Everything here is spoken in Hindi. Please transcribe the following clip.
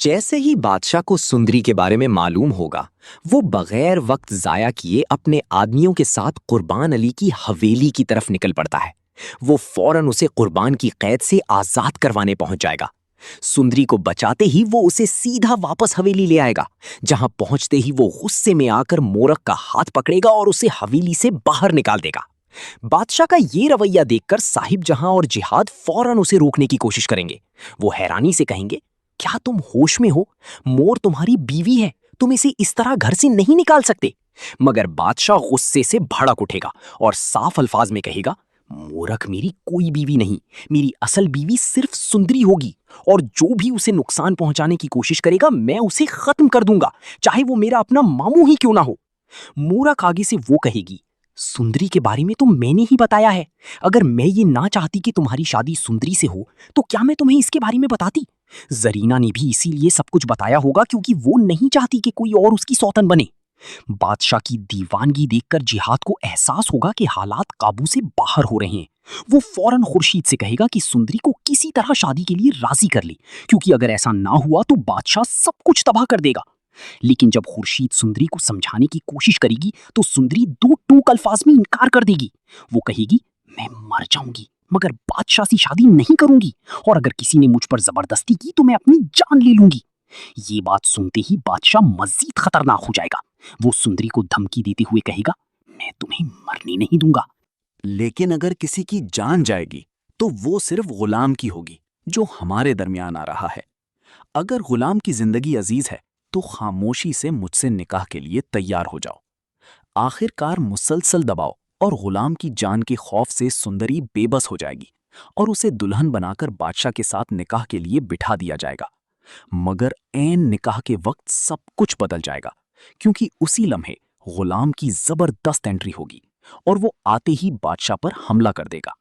जैसे ही बादशाह को सुंदरी के बारे में मालूम होगा, वो बगैर वक्त जाया किए अपने आदमियों के साथ कुर्बान अली की हवेली की तरफ निकल पड़ता है। वो फौरन उसे कुर्बान की कैद से आजाद करवाने पहुंच जाएगा। सुंदरी को बचाते ही वो उसे सीधा वापस हवेली ले आएगा, जहां पहुंचते ही वो गुस्से में आकर मोरक का हाथ पकड़ेगा और उसे हवेली से बाहर निकाल देगा। बादशाह का ये रवैया देखकर साहिब जहां और जिहाद फौरन उसे रोकने की कोशिश करेंगे। वो हैरानी से कहेंगे, क्या तुम होश में हो? मोर तुम्हारी बीवी है, तुम इसे इस तरह घर से नहीं निकाल सकते। मगर बादशाह गुस्से से भड़क उठेगा और साफ अल्फाज में कहेगा, मूर्ख, मेरी कोई बीवी नहीं, मेरी असल बीवी सिर्फ सुंदरी होगी, और जो भी उसे नुकसान पहुंचाने की कोशिश करेगा मैं उसे खत्म कर दूंगा, चाहे वो मेरा अपना मामू ही क्यों ना हो। मूरख आगे से वो कहेगी, सुंदरी के बारे में तो मैंने ही बताया है। अगर मैं ये ना चाहती कि तुम्हारी शादी सुंदरी से हो, तो क्या मैं तुम्हें इसके बारे में बताती? जरीना ने भी इसीलिए सब कुछ बताया होगा क्योंकि वो नहीं चाहती कि कोई और उसकी सौतन बने। बादशाह की दीवानगी देखकर जिहाद को एहसास होगा कि हालात काबू से बाहर हो रहे हैं। वो फौरन खुर्शीद से कहेगा कि सुंदरी को किसी तरह शादी के लिए राजी कर ले, क्योंकि अगर ऐसा ना हुआ तो बादशाह सब कुछ तबाह कर देगा। लेकिन जब खुर्शीद सुंदरी को समझाने की कोशिश करेगी तो सुंदरी दो टूक अल्फाज में इनकार कर देगी। वो कहेगी, मैं मर जाऊंगी मगर बादशाह से शादी नहीं करूंगी, और अगर किसी ने मुझ पर जबरदस्ती की तो मैं अपनी जान ले लूंगी। ये बात सुनते ही बादशाह मजीद खतरनाक हो जाएगा। वो सुंदरी को धमकी देते हुए कहेगा, मैं तुम्हें मरने नहीं दूंगा। लेकिन अगर किसी की जान जाएगी तो वो सिर्फ गुलाम की होगी जो हमारे दरमियान आ रहा है। अगर गुलाम की जिंदगी अजीज है तो खामोशी से मुझसे निकाह के लिए तैयार हो जाओ। आखिरकार मुसलसल दबाव और गुलाम की जान के खौफ से सुंदरी बेबस हो जाएगी और उसे दुल्हन बनाकर बादशाह के साथ निकाह के लिए बिठा दिया जाएगा। मगर ऐन निकाह के वक्त सब कुछ बदल जाएगा, क्योंकि उसी लम्हे गुलाम की जबरदस्त एंट्री होगी और वो आते ही बादशाह पर हमला कर देगा।